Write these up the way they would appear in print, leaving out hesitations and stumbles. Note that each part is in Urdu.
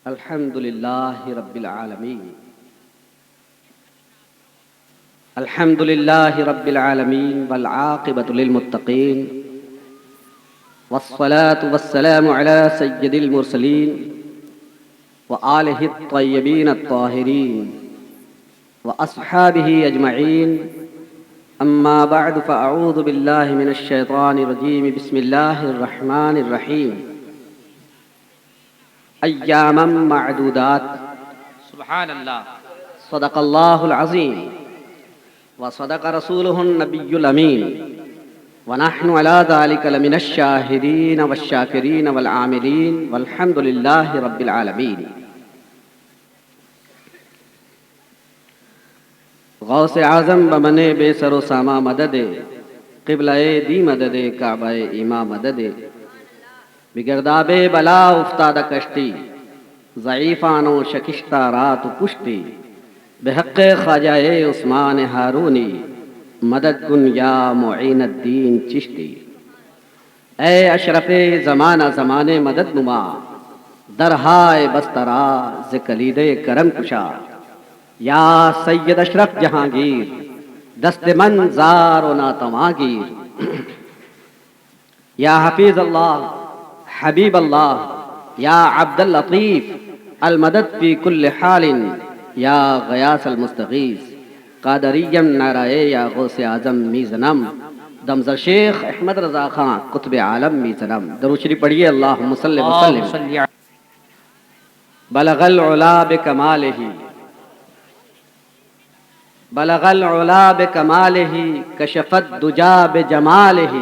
الحمد لله رب العالمين. الحمد لله رب العالمين والعاقبة للمتقين والصلاة والسلام على سيد المرسلين وآله الطيبين الطاهرين وأصحابه أجمعين. أما بعد فأعوذ بالله من الشيطان الرجيم. بسم الله الرحمن الرحيم. ایاما معدودات. سبحان اللہ. صدق اللہ العظیم وصدق رسوله النبی الامین ونحن على ذلك لمن الشاہدین والشاکرین والعاملین والحمد للہ رب العالمین. غوث اعظم بمن بے سر و ساما مدد، قبلہ دی مدد، کعبہ ایما مدد، بگرداب بلا افتاد کشتی، ضعیفان و شکشتہ رات پشتی، بحق خواجہ عثمان ہارونی، مدد کن یا معین الدین چشتی. اے اشرف زمانہ زمانے مدد نما، درہائے بسترا ز کلید کرم کشا. یا سید اشرف جہانگیر، دست من زار و ناتماگیر. یا حفیظ اللہ، حبیب اللہ، یا عبد اللطیف، المدد فی کل حال، یا غیاث المستغیث. قادریم نعرہ یا غوث اعظم میزنم، دمزر شیخ احمد رضا خان قطب عالم میزنم. درود شریف پڑھیے. اللہم صلی وسلم. بلغ العلا بکمالہ، بلغ العلا بکمالہ، کشف الدجا بجمالہ،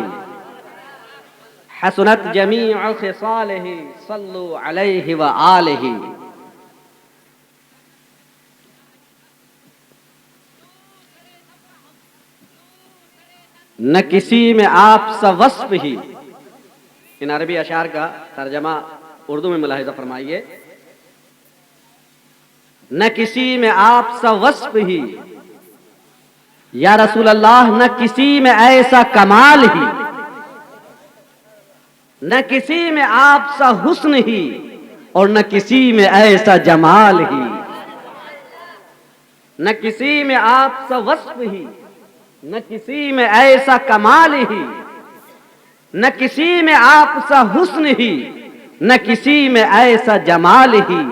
حسنت جمیع خصالہ، صلو علیہ وآلہ. نہ کسی میں آپ سا وصف ہی. ان عربی اشعار کا ترجمہ اردو میں ملاحظہ فرمائیے. نہ کسی میں آپ سا وصف ہی یا رسول اللہ، نہ کسی میں ایسا کمال ہی، نہ کسی میں آپ سا حسن ہی اور نہ کسی میں ایسا جمال ہی. نہ کسی میں آپ سا وصف ہی، نہ کسی میں ایسا کمال ہی، نہ کسی میں آپ سا حسن ہی، نہ کسی میں ایسا جمال ہی،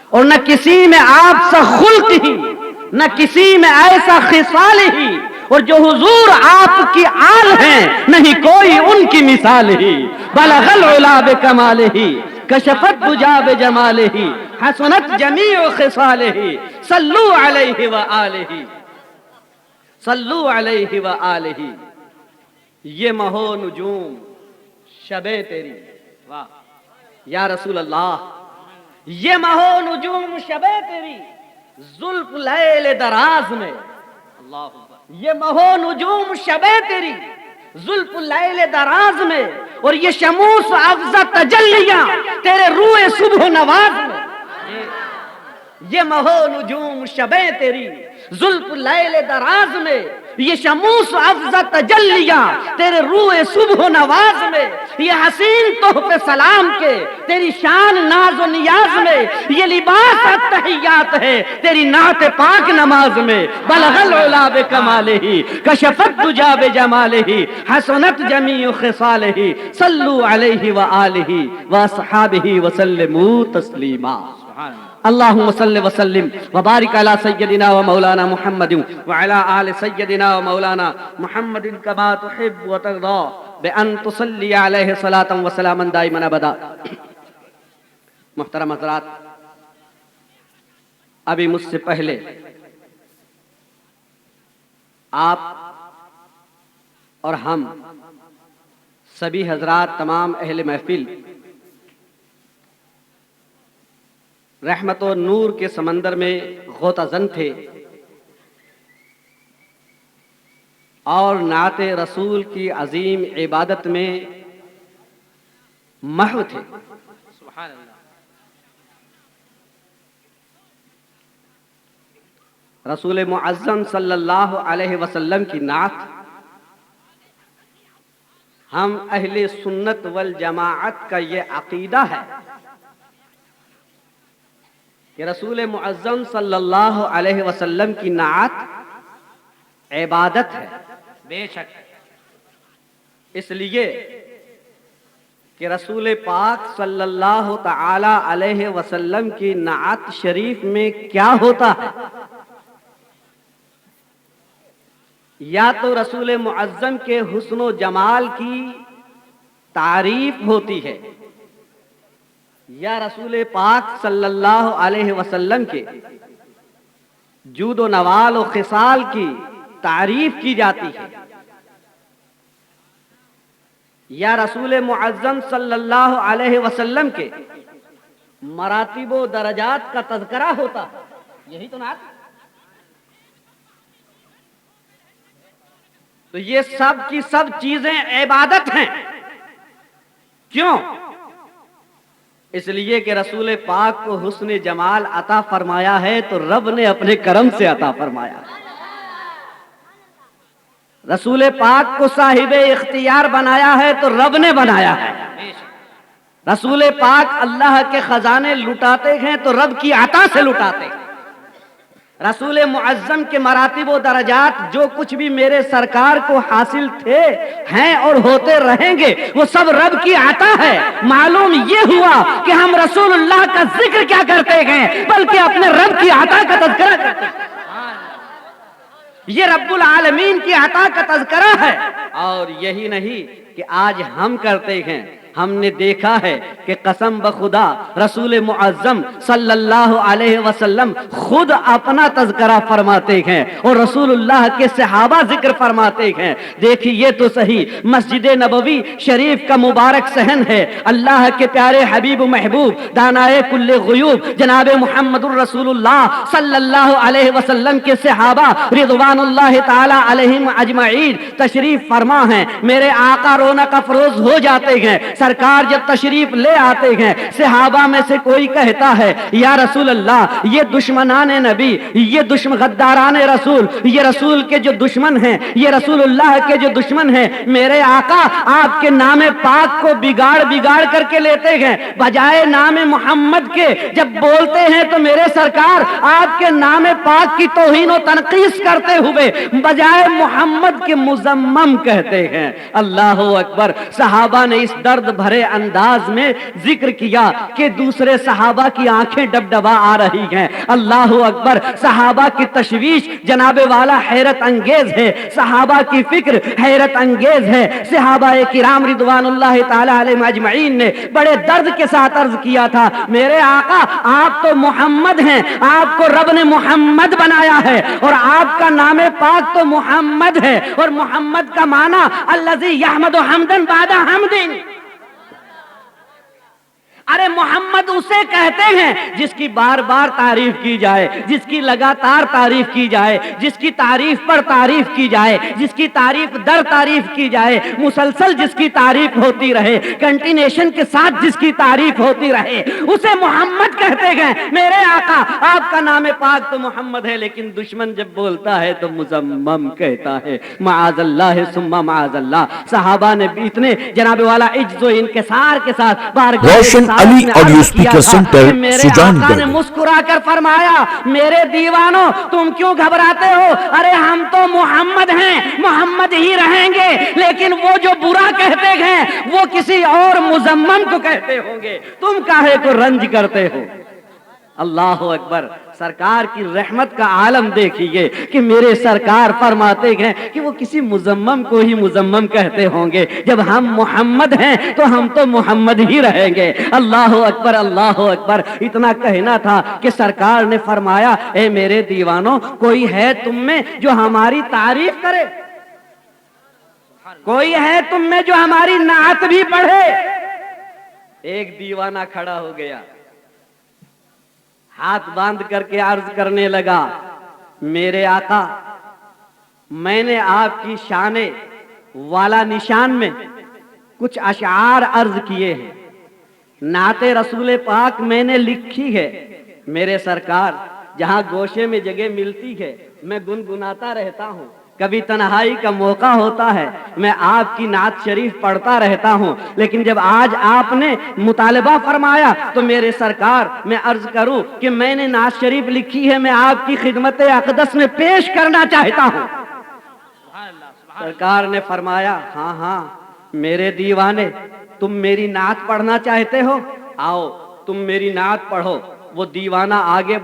اور نہ کسی میں آپ سا خلق ہی، نہ کسی میں ایسا خصال ہی. اور جو حضور آپ کی آل ہیں، نہیں کوئی ان کی مثال ہی. بلغ العلا بکمالہ، کشفت دجا بجمالہ، حسنت جمیع خصالہ، صلو علیہ وآلہ، صلو علیہ وآلہ. یہ مہو نجوم شب تیری، واہ یا رسول اللہ. یہ مہو نجوم شب تیری، زلف لیل دراز میں. اللہ. یہ مہو نجوم شب تیری، زلف لیل دراز میں، اور یہ شموس افزا تجلیاں تیرے روئے صبح نواز میں. یہ مہو نجوم شبیں تیری، زلف لیل دراز میں، یہ شموس افزا تجلیاں تیرے روئے صبح و نواز میں. یہ حسین تحفے سلام کے تیری شان ناز و نیاز میں، یہ لباس التحیات ہے تیری نعت پاک نماز میں. بلغ العلا بکمالہ، کشفت دجا بجمالہ، حسنت جمیع خصالہ، صلو علیہ وآلہ واصحابہ وسلموا تسلیما. اللہم صلی وسلم وبارک علی سیدنا و مولانا محمد وعلی آل سیدنا و مولانا محمد کما تحب و ترضا بأن تصلی علیہ صلاة و سلاما دائما ابدا. محترم حضرات، ابھی مجھ سے پہلے آپ اور ہم سبھی حضرات، تمام اہل محفل، رحمت و نور کے سمندر میں غوطہ زن تھے اور نعت رسول کی عظیم عبادت میں محو تھے. سبحان اللہ. رسول معظم صلی اللہ علیہ وسلم کی نعت ہم اہل سنت والجماعت کا یہ عقیدہ ہے کہ رسول معظم صلی اللہ علیہ وسلم کی نعت عبادت ہے، بے شک اس لیے کہ رسول پاک صلی اللہ تعالی علیہ وسلم کی نعت شریف میں کیا ہوتا ہے؟ یا تو رسول معظم کے حسن و جمال کی تعریف ہوتی ہے، یا رسول پاک صلی اللہ علیہ وسلم کے جود و نوال و خصال کی تعریف کی جاتی ہے، یا رسول معظم صلی اللہ علیہ وسلم کے مراتب و درجات کا تذکرہ ہوتا ہے۔ یہی تو نعت۔ تو یہ سب کی سب چیزیں عبادت ہیں۔ کیوں؟ اس لیے کہ رسول پاک کو حسن جمال عطا فرمایا ہے تو رب نے اپنے کرم سے عطا فرمایا۔ رسول پاک کو صاحب اختیار بنایا ہے تو رب نے بنایا ہے۔ رسول پاک اللہ کے خزانے لٹاتے ہیں تو رب کی عطا سے لٹاتے ہیں۔ رسول معظم کے مراتب و درجات جو کچھ بھی میرے سرکار کو حاصل تھے، ہیں اور ہوتے رہیں گے، وہ سب رب کی عطا ہے۔ معلوم یہ ہوا کہ ہم رسول اللہ کا ذکر کیا کرتے ہیں بلکہ اپنے رب کی عطا کا تذکرہ کرتے ہیں۔ یہ رب العالمین کی عطا کا تذکرہ ہے۔ اور یہی نہیں کہ آج ہم کرتے ہیں، ہم نے دیکھا ہے کہ قسم بخدا رسول معظم صلی اللہ علیہ وسلم خود اپنا تذکرہ فرماتے ہیں اور رسول اللہ کے صحابہ ذکر فرماتے ہیں۔ دیکھیے تو صحیح، مسجد نبوی شریف کا مبارک صحن ہے، اللہ کے پیارے حبیب محبوب دانائے کل غیوب جناب محمد الرسول اللہ صلی اللہ علیہ وسلم کے صحابہ رضوان اللہ تعالی علیہم اجمعین تشریف فرما ہیں۔ میرے آقا رونق افروز ہو جاتے ہیں۔ سرکار جب تشریف لے آتے ہیں، صحابہ میں سے کوئی کہتا ہے یا رسول اللہ، یہ دشمنان نبی، یہ غداران رسول، یہ رسول کے جو دشمن ہیں، یہ رسول اللہ کے جو دشمن ہیں، میرے آقا آپ کے نام پاک کو بگاڑ کر کے لیتے ہیں، بجائے نام محمد کے جب بولتے ہیں تو میرے سرکار آپ کے نام پاک کی توہین و تنقیص کرتے ہوئے بجائے محمد کے مذمم کہتے ہیں۔ اللہ اکبر۔ صحابہ نے اس درد بھرے انداز میں ذکر کیا کہ دوسرے صحابہ کی آنکھیں ڈبڈبا آ رہی ہیں۔ اللہ اکبر۔ صحابہ کی تشویش جناب والا حیرت انگیز ہے، صحابہ کی فکر حیرت انگیز ہے۔ صحابہ کرام رضوان اللہ تعالی علیہم اجمعین نے بڑے درد کے ساتھ عرض کیا تھا، میرے آقا آپ تو محمد ہیں، آپ کو رب نے محمد بنایا ہے اور آپ کا نام پاک تو محمد ہے، اور محمد کا معنی الذی یحمد حمدا بعد حمد۔ ارے محمد اسے کہتے ہیں جس کی بار بار تعریف کی جائے، جس کی لگاتار تعریف کی جائے، جس کی تعریف پر تعریف کی جائے، جس کی تعریف در تعریف کی جائے، مسلسل جس کی تعریف ہوتی رہے، کنٹینیشن کے ساتھ جس کی تعریف ہوتی رہے، اسے محمد کہتے ہیں۔ میرے آقا آپ کا نام پاک تو محمد ہے، لیکن دشمن جب بولتا ہے تو مذمم کہتا ہے۔ معاذ اللہ ثم معاذ اللہ۔ صحابہ نے بھی اتنے جناب والا عجز و انکسار کے ساتھ بارگاہ علی آڈیو اسپیکر سینٹر سجان گڑھ مسکرا کر فرمایا، میرے دیوانوں تم کیوں گھبراتے ہو؟ ارے ہم تو محمد ہیں، محمد ہی رہیں گے، لیکن وہ جو برا کہتے ہیں وہ کسی اور مذمم کو کہتے ہوں گے، تم کاہے کو رنج کرتے ہو؟ اللہ اکبر۔ سرکار کی رحمت کا عالم دیکھیے کہ میرے سرکار فرماتے ہیں کہ وہ کسی مذمم کو ہی مذمم کہتے ہوں گے، جب ہم محمد ہیں تو ہم تو محمد ہی رہیں گے۔ اللہ اکبر، اللہ اکبر۔ اتنا کہنا تھا کہ سرکار نے فرمایا، اے میرے دیوانوں کوئی ہے تم میں جو ہماری تعریف کرے؟ کوئی ہے تم میں جو ہماری نعت بھی پڑھے؟ ایک دیوانہ کھڑا ہو گیا، ہاتھ باندھ کر کے عرض کرنے لگا، میرے آقا میں نے آپ کی شان والا نشان میں کچھ اشعار عرض کیے ہیں، نعت رسول پاک میں نے لکھی ہے، میرے سرکار جہاں گوشے میں جگہ ملتی ہے میں گنگناتا رہتا ہوں، کبھی تنہائی کا موقع ہوتا ہے میں آپ کی نعت شریف پڑھتا رہتا ہوں، لیکن جب آج آپ نے مطالبہ فرمایا تو میرے سرکار میں عرض کروں کہ میں نے نعت شریف لکھی ہے، میں آپ کی خدمت اقدس میں پیش کرنا چاہتا ہوں۔ سرکار نے فرمایا ہاں ہاں میرے دیوانے، تم میری نعت پڑھنا چاہتے ہو، آؤ تم میری نعت پڑھو۔ وہ دیوانہ آگے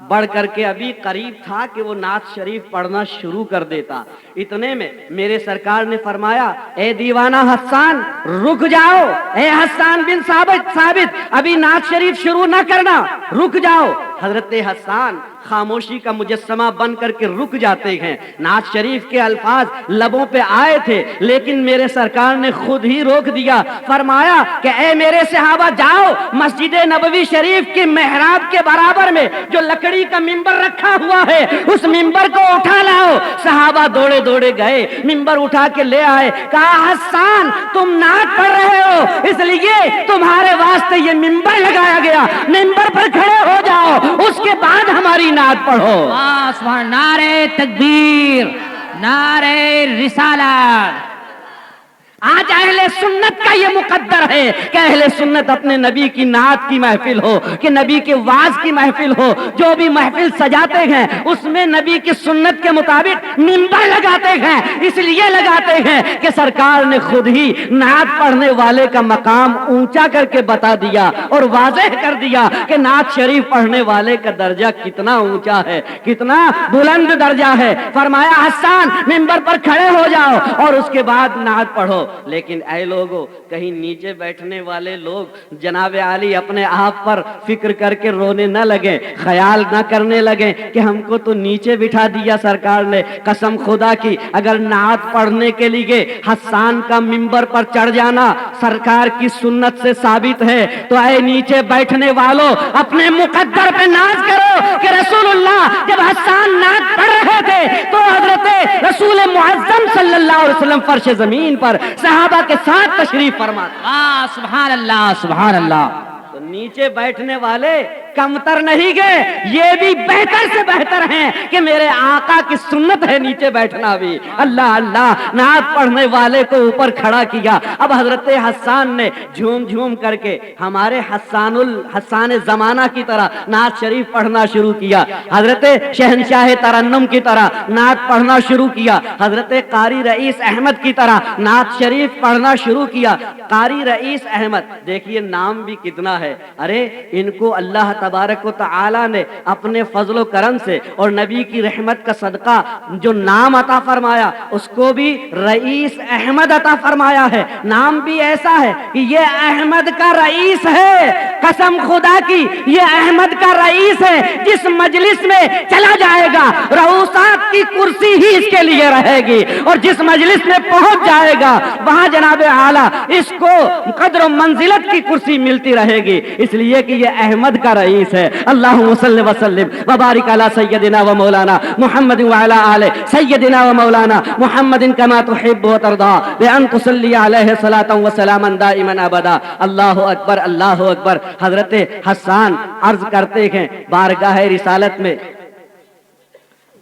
بڑھ کر کے ابھی قریب تھا کہ وہ نعت شریف پڑھنا شروع کر دیتا، اتنے میں میرے سرکار نے فرمایا اے دیوانہ حسان رک جاؤ، اے حسان بن ثابت ابھی نعت شریف شروع نہ کرنا، رک جاؤ۔ حضرت حسان خاموشی کا مجسمہ بن کر کے رک جاتے ہیں۔ نعت شریف کے الفاظ لبوں پہ آئے تھے لیکن میرے سرکار نے خود ہی روک دیا، فرمایا کہ اے میرے صحابہ جاؤ مسجد نبوی شریف کے محراب کے برابر میں جو لکڑی کا ممبر رکھا ہوا ہے اس ممبر کو اٹھا لاؤ۔ صحابہ دوڑے دوڑے گئے، ممبر اٹھا کے لے آئے، کہا حسان تم نعت پڑھ رہے ہو اس لیے تمہارے واسطے یہ ممبر لگایا گیا، ممبر پر کھڑے ہو جاؤ اس کے بعد ہماری نعت پڑھو۔ سبحان نعرہ تکبیر، نعرہ رسالت۔ آج اہل سنت کا یہ مقدر ہے کہ اہل سنت اپنے نبی کی نعت کی محفل ہو، کہ نبی کے وعظ کی محفل ہو، جو بھی محفل سجاتے ہیں اس میں نبی کی سنت کے مطابق منبر لگاتے ہیں، اس لیے لگاتے ہیں کہ سرکار نے خود ہی نعت پڑھنے والے کا مقام اونچا کر کے بتا دیا اور واضح کر دیا کہ نعت شریف پڑھنے والے کا درجہ کتنا اونچا ہے، کتنا بلند درجہ ہے۔ فرمایا حسان منبر پر کھڑے ہو جاؤ اور اس کے بعد نعت پڑھو۔ لیکن اے لوگوں، کہیں نیچے بیٹھنے والے لوگ جناب علی اپنے آپ پر فکر کر کے رونے نہ لگیں، خیال نہ کرنے لگیں کہ ہم کو تو نیچے بٹھا دیا سرکار نے۔ قسم خدا کی اگر نعت پڑھنے کے لیے حسان کا منبر پر چڑھ جانا سرکار کی سنت سے ثابت ہے تو اے نیچے بیٹھنے والوں اپنے مقدر پہ ناز کرو کہ رسول اللہ جب حسان نعت پڑھ رہے تھے تو حضرت رسول معظم صلی اللہ علیہ وسلم فرش زمین پر صحابہ کے ساتھ تشریف فرما تھا۔ سبحان اللہ، سبحان اللہ۔ تو نیچے بیٹھنے والے کمتر نہیں گئے، یہ بھی بہتر سے بہتر ہیں کہ میرے آقا کی سنت ہے نیچے بیٹھنا بھی۔ اللہ اللہ، نعت پڑھنے والے کو اوپر کھڑا کیا۔ اب حضرت حسان نے جھوم جھوم کر کے ہمارے حسان زمانہ کی طرح نعت شریف پڑھنا شروع کیا، حضرت شہنشاہ ترنم کی طرح نعت پڑھنا شروع کیا، حضرت قاری رئیس احمد کی طرح نعت شریف پڑھنا شروع کیا۔ قاری رئیس احمد دیکھیے نام بھی کتنا ہے، ارے ان کو اللہ تبارک و تعالی نے اپنے فضل و کرم سے اور نبی کی رحمت کا صدقہ جو نام عطا فرمایا اس کو بھی رئیس احمد عطا فرمایا ہے۔ نام بھی ایسا ہے کہ یہ احمد کا رئیس ہے، قسم خدا کی یہ احمد کا رئیس ہے، جس مجلس میں چلا جائے گا رؤسات کی کرسی ہی اس کے لیے رہے گی، اور جس مجلس میں پہنچ جائے گا وہاں جناب اعلیٰ اس کو قدر و منزلت کی کرسی ملتی رہے گی، اس لیے کہ یہ احمد کا رئیس ہے۔ اللہم صلی وسلم وبارک علی سیدنا و مولانا محمد وعلی آلہ سیدنا و مولانا محمد کما تحب و ترضا بان تصلی علیہ صلاۃ و سلاما دائما ابدا۔ اللہ اکبر، اللہ اکبر۔ حضرت حسان عرض کرتے ہیں بارگاہ رسالت میں،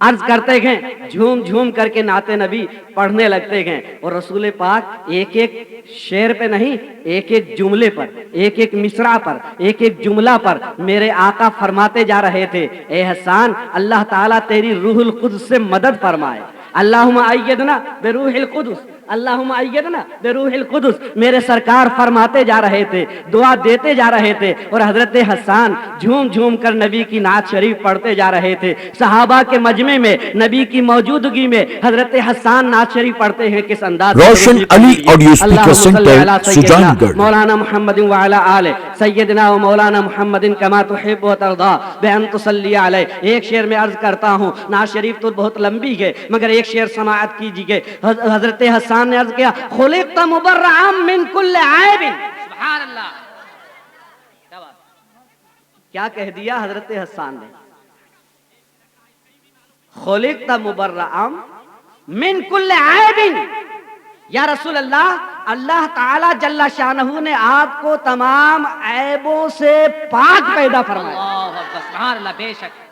عرض کرتے ہیں جھوم جھوم کر کے نعت نبی پڑھنے لگتے ہیں، اور رسول پاک ایک ایک شعر پہ نہیں، ایک ایک جملے پر، ایک ایک مصرع پر، ایک ایک جملہ پر میرے آقا فرماتے جا رہے تھے اے حسان اللہ تعالیٰ تیری روح القدس سے مدد فرمائے، اللہم ایدنا بروح القدس، اللہم ایدنا بروح القدس۔ میرے سرکار فرماتے جا رہے تھے، دعا دیتے جا رہے تھے، اور حضرت حسان جھوم جھوم کر نبی کی نعت شریف پڑھتے جا رہے تھے۔ صحابہ کے مجمع میں نبی کی موجودگی میں حضرت حسان نعت شریف پڑھتے ہیں کس انداز سے؟ روشن علی آڈیو اسپیکر سینٹر سجان گڑھ، مولانا محمد وعلی آلہ سیدنا و مولانا محمد کما تحب و ترضا بان تصلی علیہ۔ ایک شعر میں عرض کرتا ہوں، نعت شریف تو بہت لمبی ہے مگر ایک شعر سماعت کیجیے۔ حضرت حسان نے عرض کیا خلقت مبرعا من کل عیب۔ سبحان اللہ، کیا کہہ دیا حضرت حسان نے؟ خلقت مبرعا من کل عیب، یا رسول اللہ، اللہ تعالی جل شانہ نے آپ کو تمام عیبوں سے پاک پیدا فرمایا، اللہ اکبر، سبحان اللہ، بے شک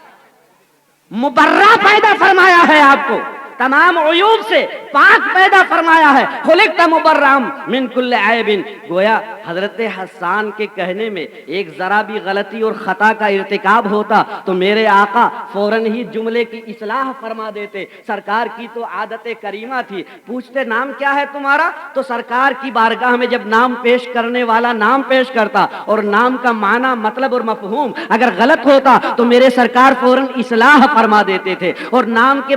مبرع پیدا فرمایا ہے آپ کو۔ تمام عیوب سے پاک پیدا فرمایا ہے. خلقت مبرأ من کل عیب. گویا حضرت حسان کے کہنے میں ایک ذرا بھی غلطی اور خطا کا ارتکاب ہوتا تو میرے آقا فوراً ہی جملے کی اصلاح فرما دیتے. سرکار کی تو عادت کریمہ تھی, پوچھتے نام کیا ہے تمہارا, تو سرکار کی بارگاہ میں جب نام پیش کرنے والا نام پیش کرتا اور نام کا معنی مطلب اور مفہوم اگر غلط ہوتا تو میرے سرکار فوراً اصلاح فرما دیتے تھے. اور نام کے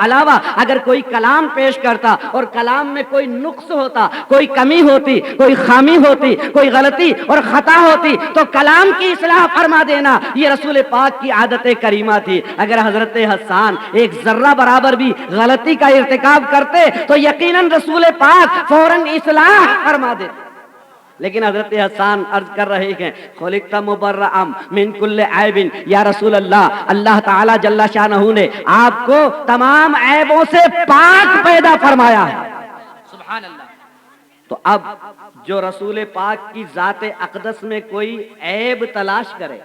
علاوہ اگر کوئی کلام پیش کرتا اور کلام میں کوئی نقص ہوتا, کوئی کمی ہوتی, کوئی خامی ہوتی, کوئی غلطی اور خطا ہوتی تو کلام کی اصلاح فرما دینا یہ رسول پاک کی عادت کریمہ تھی. اگر حضرت حسان ایک ذرہ برابر بھی غلطی کا ارتکاب کرتے تو یقیناً رسول پاک فوراً اصلاح فرما دیتے. لیکن حضرت حسان عرض کر رہے ہیں خلقت مبرأ من کل عیب. یا رسول اللہ, اللہ تعالی جل شانہ نے آپ کو تمام عیبوں سے پاک پیدا فرمایا ہے. سبحان اللہ. تو اب جو رسول پاک کی ذات اقدس میں کوئی عیب تلاش کرے,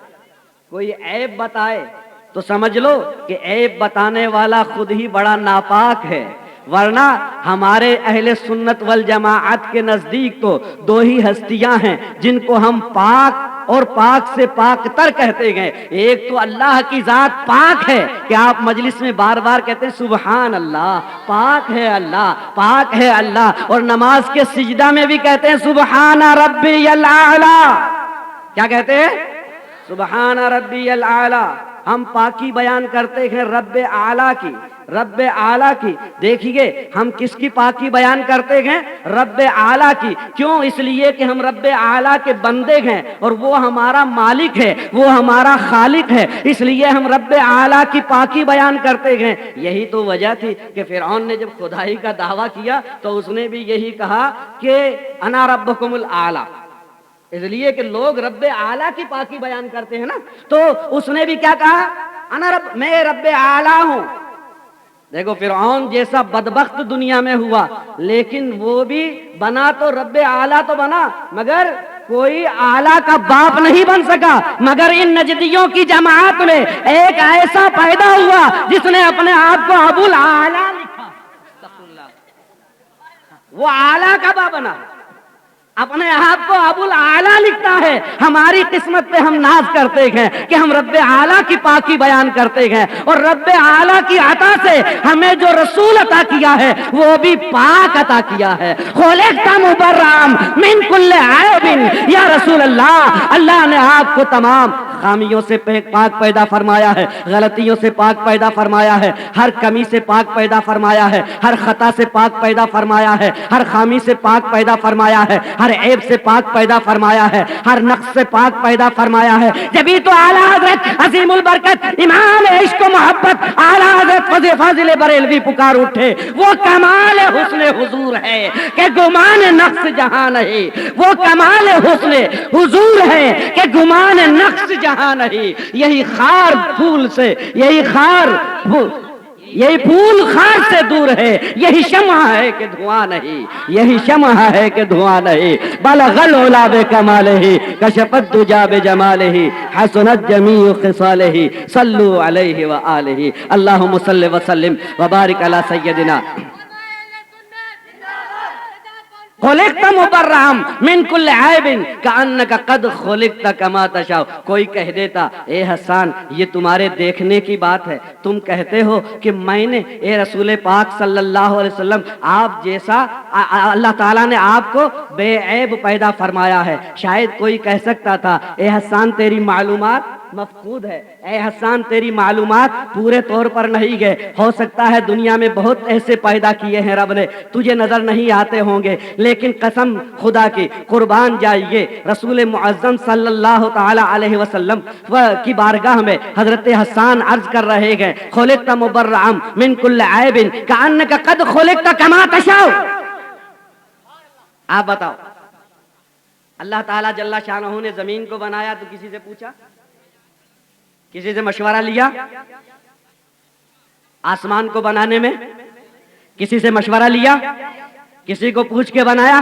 کوئی عیب بتائے, تو سمجھ لو کہ عیب بتانے والا خود ہی بڑا ناپاک ہے. ورنہ ہمارے اہل سنت والجماعت کے نزدیک تو دو ہی ہستیاں ہیں جن کو ہم پاک اور پاک سے پاک تر کہتے گئے. ایک تو اللہ کی ذات پاک ہے کہ آپ مجلس میں بار بار کہتے ہیں سبحان اللہ, پاک ہے اللہ, پاک ہے اللہ. اور نماز کے سجدہ میں بھی کہتے ہیں سبحان ربی الاعلی. کیا کہتے ہیں؟ سبحان ربی الاعلی. ہم پاکی بیان کرتے ہیں رب اعلیٰ کی, رب اعلیٰ کی. دیکھیے ہم کس کی پاکی بیان کرتے ہیں؟ رب اعلیٰ کی. کیوں؟ اس لیے کہ ہم رب اعلیٰ کے بندے ہیں اور وہ ہمارا مالک ہے, وہ ہمارا خالق ہے, اس لیے ہم رب اعلیٰ کی پاکی بیان کرتے ہیں. یہی تو وجہ تھی کہ فرعون نے جب خدائی کا دعویٰ کیا تو اس نے بھی یہی کہا کہ انا ربکم الاعلیٰ, اس لیے کہ لوگ رب اعلیٰ کی پاکی بیان کرتے ہیں نا. تو اس نے بھی کیا کہا؟ انا رب, میں رب اعلیٰ ہوں. دیکھو فرعون جیسا بدبخت دنیا میں ہوا, لیکن وہ بھی بنا تو رب اعلیٰ تو بنا, مگر کوئی اعلیٰ کا باپ نہیں بن سکا. مگر ان نجدیوں کی جماعت میں ایک ایسا پیدا ہوا جس نے اپنے آپ کو ابو الاعلیٰ لکھا. وہ اعلیٰ کا باپ بنا, اپنے آپ کو ابو الاعلیٰ لکھتا ہے. ہماری قسمت پہ ہم ناز کرتے ہیں کہ ہم رب اعلیٰ کی پاکی بیان کرتے ہیں, اور رب اعلیٰ کی عطا سے ہمیں جو رسول عطا کیا ہے وہ بھی پاک عطا کیا ہے. خلقت مبرأ من کل عیب. یا رسول اللہ, اللہ نے آپ کو تمام خامیوں سے پاک پیدا فرمایا ہے, غلطیوں سے پاک پیدا فرمایا ہے, ہر کمی سے پاک پیدا فرمایا ہے, ہر خطا سے پاک پیدا فرمایا ہے, ہر خامی سے پاک پیدا فرمایا ہے, ہر عیب سے پاک پیدا فرمایا ہے, ہر نقص سے پاک پیدا فرمایا ہے. جبھی تو اعلیٰ حضرت عظیم البرکت امام عشق و محبت اعلیٰ حضرت فاضل بریلوی پکار اٹھے. وہ کمال حسن حضور ہے کہ گمان نقص جہاں نہیں, وہ کمال حسن حضور ہے کہ گمان نقص جہاں نہیں. یہی خار پھول سے, یہی پھول خار سے دور ہے, یہی شمع ہے کہ دھواں نہیں, یہی شمع ہے کہ دھواں نہیں. بلغ العلا بکمالہ کشفت الدجی بجمالہ حسنت جمیع خصالہ صلوا علیہ وآلہ. اللہم صل وسلم وبارک علی سیدنا. خلقت مبرأ من کل عیب کأنک قد خلقت کما تشاء. کوئی کہہ دیتا اے حسان یہ تمہارے دیکھنے کی بات ہے, تم کہتے ہو کہ میں نے اے رسول پاک صلی اللہ علیہ وسلم آپ جیسا اللہ تعالیٰ نے آپ کو بے عیب پیدا فرمایا ہے. شاید کوئی کہہ سکتا تھا اے حسان تیری معلومات مفقود ہے, اے حسان تیری معلومات پورے طور پر نہیں گئے, ہو سکتا ہے دنیا میں بہت ایسے پیدا کیے ہیں رب نے, تجھے نظر نہیں آتے ہوں گے. لیکن قسم خدا کی قربان جائیے رسول معظم صلی اللہ تعالی علیہ وسلم کی بارگاہ میں حضرت حسان عرض کر رہے ہیں خلقت مبرأ من کل عیب کأنک قد خلقت کما تشاء. آپ بتاؤ, اللہ تعالیٰ جل شانہ نے زمین کو بنایا تو کسی سے پوچھا, کسی سے مشورہ لیا؟ آسمان کو بنانے میں کسی سے مشورہ لیا؟ کسی کو پوچھ کے بنایا؟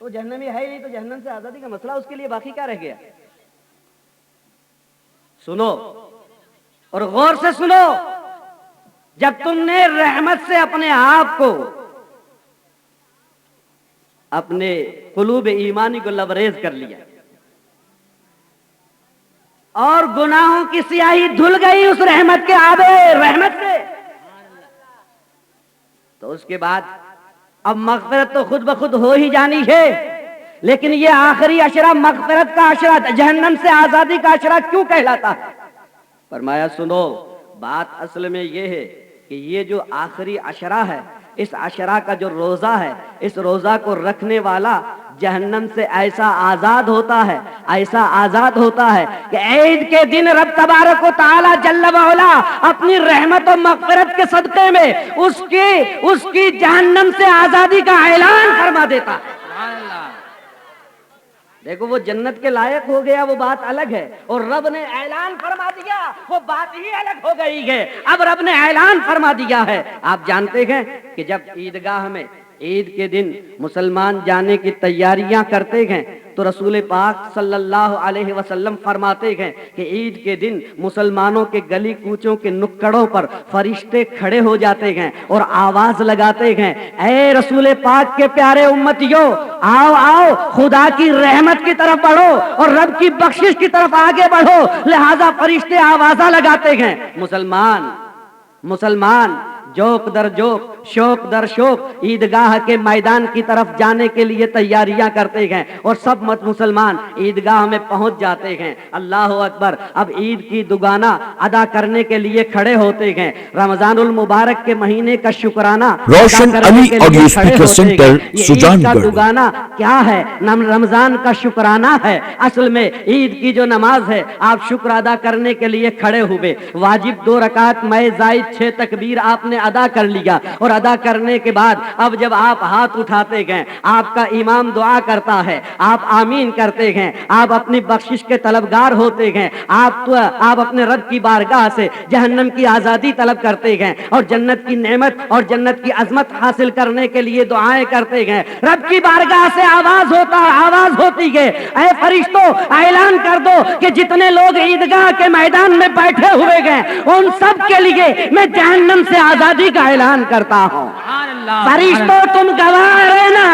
وہ جہنمی ہے ہی نہیں، تو جہنم سے آزادی کا مسئلہ اس کے لیے باقی کیا رہ گیا؟ سنو اور غور سے سنو، جب تم نے رحمت سے اپنے آپ کو، اپنے قلوب ایمانی کو لبریز کر لیا اور گناہوں کی سیاہی دھل گئی اس رحمت کے آب رحمت سے، تو اس کے بعد اب مغفرت تو خود بخود ہو ہی جانی ہے، لیکن یہ آخری عشرہ مغفرت کا عشرہ، جہنم سے آزادی کا عشرہ کیوں کہلاتا ہے؟ فرمایا سنو، بات اصل میں یہ ہے کہ یہ جو آخری عشرہ ہے، اس عشرہ کا جو روزہ ہے، اس روزہ کو رکھنے والا جہنم سے ایسا آزاد ہوتا ہے، ایسا آزاد ہوتا ہے کہ عید کے دن رب تبارک و تعالی جل وعلا اپنی رحمت و مغفرت کے صدقے میں اس کی جہنم سے آزادی کا اعلان فرما دیتا ہے۔ سبحان اللہ۔ دیکھو وہ جنت کے لائق ہو گیا، وہ بات الگ ہے، اور رب نے اعلان فرما دیا، وہ بات ہی الگ ہو گئی ہے۔ اب رب نے اعلان فرما دیا ہے۔ آپ جانتے ہیں کہ جب عیدگاہ میں عید کے دن مسلمان جانے کی تیاریاں کرتے ہیں تو رسول پاک صلی اللہ علیہ وسلم فرماتے ہیں کہ عید کے دن مسلمانوں کے گلی کوچوں کے نکڑوں پر فرشتے کھڑے ہو جاتے ہیں اور آواز لگاتے ہیں، اے رسول پاک کے پیارے امتیوں، آؤ آؤ، خدا کی رحمت کی طرف بڑھو اور رب کی بخشش کی طرف آگے بڑھو۔ لہذا فرشتے آوازہ لگاتے ہیں، مسلمان جوک در جوک، شوق در شوق عیدگاہ کے میدان کی طرف جانے کے لیے تیاریاں کرتے ہیں، اور سب مسلمان عیدگاہ میں پہنچ جاتے ہیں۔ اللہ اکبر، اب عید کی دگانا ادا کرنے کے لیے کھڑے ہوتے ہیں۔ رمضان المبارک کے مہینے کا شکرانہ روشن ادا کرنے علی کے لیے آڈیو کھڑے اسپیکر ہوتے سینٹر ہیں۔ یہ عید سجان کا گڑھ دگانا کیا ہے؟ رمضان کا شکرانہ ہے۔ اصل میں عید کی جو نماز ہے، آپ شکر ادا کرنے کے لیے کھڑے ہوئے، واجب 2 رکعت میں زائد 6 تکبیر آپ نے ادا کر لیا، اور ادا کرنے کے بعد اب جب آپ ہاتھ اٹھاتے گئے، آپ کا امام دعا کرتا ہے، آپ آمین کرتے ہیں، آپ اپنی بخشش کے طلبگار ہوتے ہیں، آپ اپنے رب کی بارگاہ سے جہنم کی آزادی طلب کرتے ہیں اور جنت کی نعمت اور جنت کی عظمت حاصل کرنے کے لیے دعائیں کرتے ہیں۔ رب کی بارگاہ سے آواز ہوتی ہے، اے فرشتوں اعلان کر دو کہ جتنے لوگ عیدگاہ کے میدان میں بیٹھے ہوئے گئے ان سب کے لیے میں جہنم سے آزادی کا اعلان کرتا ہوں۔ سبحان اللہ۔ فرشتوں تم گواہ رہنا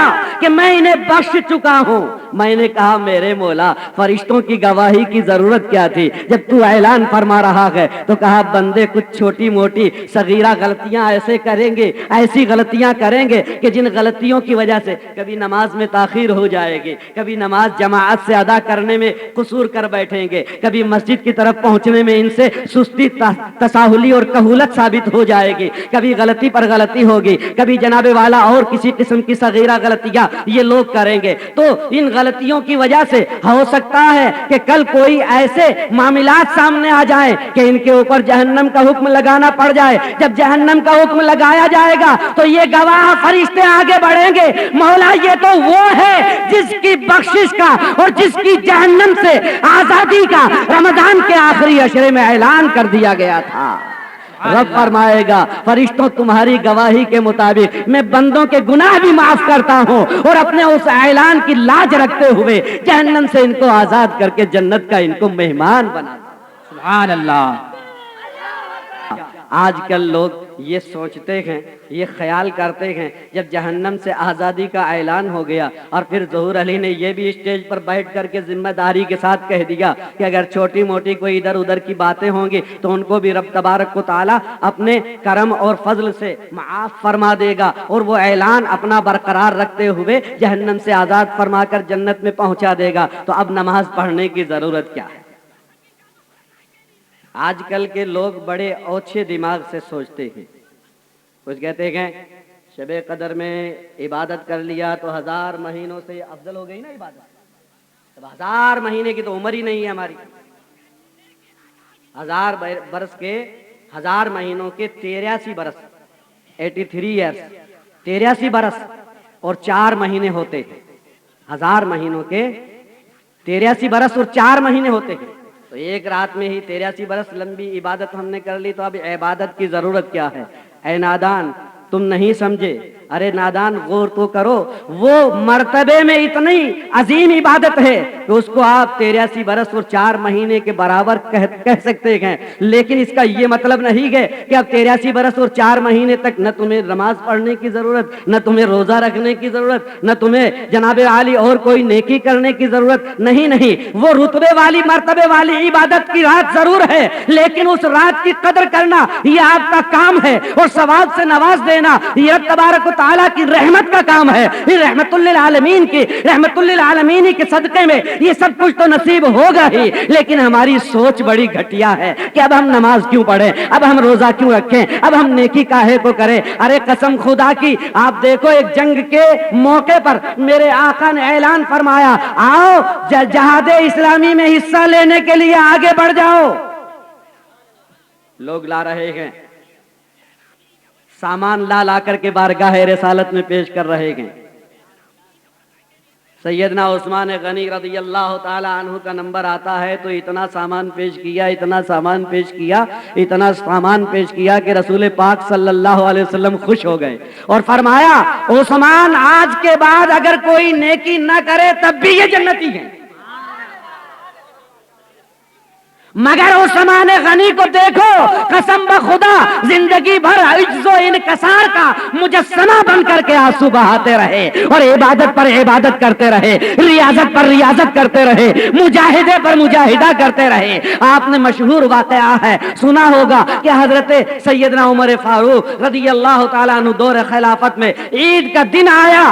کہ میں انہیں بخش چکا ہوں۔ میں نے کہا میرے مولا، فرشتوں کی گواہی کی ضرورت کیا تھی؟ جب تو اعلان فرما رہا ہے تو کہا بندے کچھ چھوٹی موٹی صغیرہ غلطیاں ایسی غلطیاں کریں گے کہ جن غلطیوں کی وجہ سے کبھی نماز میں تاخیر ہو جائے گی، کبھی نماز جماعت سے ادا کرنے میں قصور کر بیٹھیں گے، کبھی مسجد کی طرف پہنچنے میں ان سے سستی تساہلی اور کہولت ثابت ہو جائے گی، کبھی غلطی پر غلطی ہوگی، کبھی جناب والا اور کسی قسم کی صغیرہ غلطیاں یہ لوگ کریں گے۔ تو ان غلطیوں کی وجہ سے ہو سکتا ہے کہ کل کوئی ایسے معاملات سامنے آ جائیں کہ ان کے اوپر جہنم کا حکم لگانا پڑ جائے۔ جب جہنم کا حکم لگایا جائے گا تو یہ گواہ فرشتے آگے بڑھیں گے، مولا یہ تو وہ ہے جس کی بخشش کا اور جس کی جہنم سے آزادی کا رمضان کے آخری عشرے میں اعلان کر دیا گیا تھا۔ رب فرمائے گا فرشتوں تمہاری گواہی کے مطابق میں بندوں کے گناہ بھی معاف کرتا ہوں، اور اپنے اس اعلان کی لاج رکھتے ہوئے جہنم سے ان کو آزاد کر کے جنت کا ان کو مہمان بنا۔ سبحان اللہ۔ آج کل لوگ یہ سوچتے ہیں، یہ خیال کرتے ہیں جب جہنم سے آزادی کا اعلان ہو گیا اور پھر ظہور علی نے یہ بھی اسٹیج پر بیٹھ کر کے ذمہ داری کے ساتھ کہہ دیا کہ اگر چھوٹی موٹی کوئی ادھر ادھر کی باتیں ہوں گی تو ان کو بھی رب تبارک و تعالی اپنے کرم اور فضل سے معاف فرما دے گا، اور وہ اعلان اپنا برقرار رکھتے ہوئے جہنم سے آزاد فرما کر جنت میں پہنچا دے گا، تو اب نماز پڑھنے کی ضرورت کیا ہے؟ آج کل کے لوگ بڑے اوچھے دماغ سے سوچتے ہیں، کچھ کہتے ہیں شب قدر میں عبادت کر لیا تو 1000 مہینوں سے افضل ہو گئی نا عبادت۔ اب 1000 مہینے کی تو عمر ہی نہیں ہے ہماری، 1000 برس کے 1000 مہینوں کے 83 برس 83 ایئرس 83 برس اور 4 مہینے ہوتے ہیں۔ 1000 مہینوں کے 83 برس اور 4 مہینے ہوتے ہیں، تو ایک رات میں ہی 83 برس لمبی عبادت ہم نے کر لی، تو اب عبادت کی ضرورت کیا ہے؟ اے نادان، تم نہیں سمجھے ارے نادان غور تو کرو، وہ مرتبے میں اتنی عظیم عبادت ہے کہ اس کو آپ 83 برس اور 4 مہینے کے برابر کہہ سکتے ہیں، لیکن اس کا یہ مطلب نہیں ہے کہ اب 83 برس اور 4 مہینے تک نہ تمہیں نماز پڑھنے کی ضرورت، نہ تمہیں روزہ رکھنے کی ضرورت، نہ تمہیں جناب عالی اور کوئی نیکی کرنے کی ضرورت نہیں، وہ رتبے والی مرتبے والی عبادت کی رات ضرور ہے، لیکن اس رات کی قدر کرنا یہ آپ کا کام ہے، اور ثواب سے نواز دینا یہ رب تبارک و تعالیٰ کی رحمت کا کام ہے، یہ رحمت للعالمین کے صدقے میں یہ سب کچھ تو نصیب ہوگا ہی، لیکن ہماری سوچ بڑی گھٹیا ہے کہ اب ہم نماز کیوں پڑھیں، اب ہم روزہ کیوں رکھیں، اب ہم نیکی کاہے کو کریں۔ ارے قسم خدا کی، آپ دیکھو ایک جنگ کے موقع پر میرے آقا نے اعلان فرمایا، آؤ جہاد اسلامی میں حصہ لینے کے لیے آگے بڑھ جاؤ۔ لوگ لا رہے ہیں، سامان لا کر کے بارگاہ رسالت میں پیش کر رہے ہیں۔ سیدنا عثمان غنی رضی اللہ تعالی عنہ کا نمبر آتا ہے تو اتنا سامان پیش کیا کہ رسول پاک صلی اللہ علیہ وسلم خوش ہو گئے اور فرمایا، عثمان آج کے بعد اگر کوئی نیکی نہ کرے تب بھی یہ جنتی ہے، مگر عثمان غنی کو دیکھو، قسم بخدا زندگی بھر عجز و انکسار کا مجسمہ بن کر کے آنسو بہاتے رہے اور عبادت پر عبادت کرتے رہے، ریاضت پر ریاضت کرتے رہے، مجاہدے پر مجاہدہ کرتے رہے۔ آپ نے مشہور واقعہ ہے سنا ہوگا کہ حضرت سیدنا عمر فاروق رضی اللہ تعالیٰ عنہ دور خلافت میں عید کا دن آیا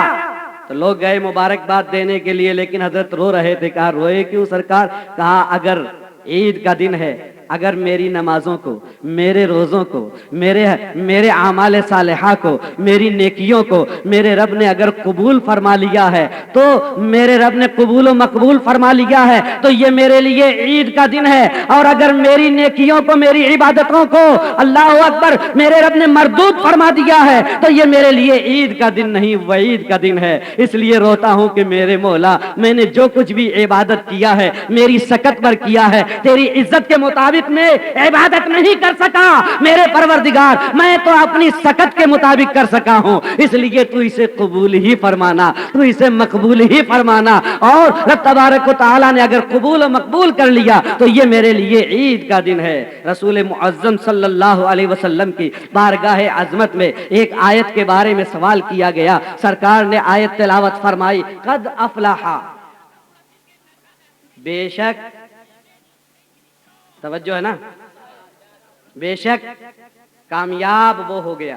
تو لوگ گئے مبارکباد دینے کے لیے، لیکن حضرت رو رہے تھے۔ کہا روئے کیوں سرکار؟ کہا اگر عید کا دن ہے، اگر میری نمازوں کو، میرے روزوں کو، میرے اعمال صالحہ کو، میری نیکیوں کو میرے رب نے اگر قبول فرما لیا ہے تو میرے رب نے قبول و مقبول فرما لیا ہے تو یہ میرے لیے عید کا دن ہے، اور اگر میری نیکیوں کو، میری عبادتوں کو اللہ اکبر میرے رب نے مردود فرما دیا ہے تو یہ میرے لیے عید کا دن نہیں وعید کا دن ہے۔ اس لیے روتا ہوں کہ میرے مولا، میں نے جو کچھ بھی عبادت کیا ہے میری سکت پر کیا ہے، تیری عزت کے مطابق میں عبادت نہیں کر سکا میرے پروردگار، میں تو اپنی سکت کے مطابق کر سکا ہوں، اس لیے تو اسے قبول ہی فرمانا، تو اسے مقبول ہی فرمانا، اور رب تبارک و تعالیٰ نے اگر قبول و مقبول کر لیا تو یہ میرے لیے عید کا دن ہے۔ رسول معظم صلی اللہ علیہ وسلم کی بارگاہ عظمت میں ایک آیت کے بارے میں سوال کیا گیا، سرکار نے آیت تلاوت فرمائی، قد افلح، بے شک، توجہ ہے نا، بے شک کامیاب وہ ہو گیا۔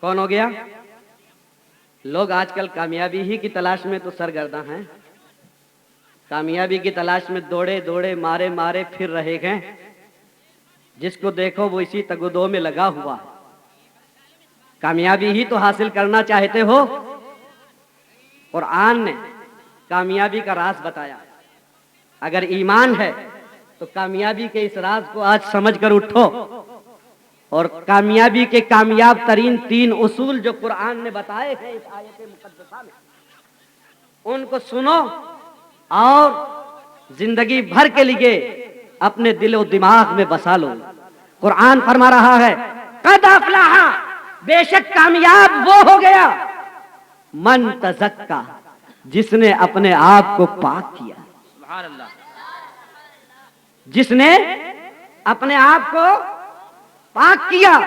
کون ہو گیا؟ لوگ آج کل کامیابی ہی کی تلاش میں تو سرگرداں ہیں، کامیابی کی تلاش میں دوڑے مارے پھر رہے ہیں، جس کو دیکھو وہ اسی تگودو میں لگا ہوا ہے۔ کامیابی ہی تو حاصل کرنا چاہتے ہو، قرآن نے کامیابی کا راز بتایا۔ اگر ایمان ہے تو کامیابی کے اس راز کو آج سمجھ کر اٹھو، اور کامیابی کے کامیاب ترین 3 اصول جو قرآن نے بتائے ہیں اس آیت مقدسہ میں، ان کو سنو اور زندگی بھر کے لیے اپنے دل و دماغ میں بسا لو۔ قرآن فرما رہا ہے، قد افلح، بے شک کامیاب وہ ہو گیا، من تزکا، جس نے اپنے آپ کو پاک کیا، سبحان اللہ، جس نے اپنے آپ کو پاک کیا،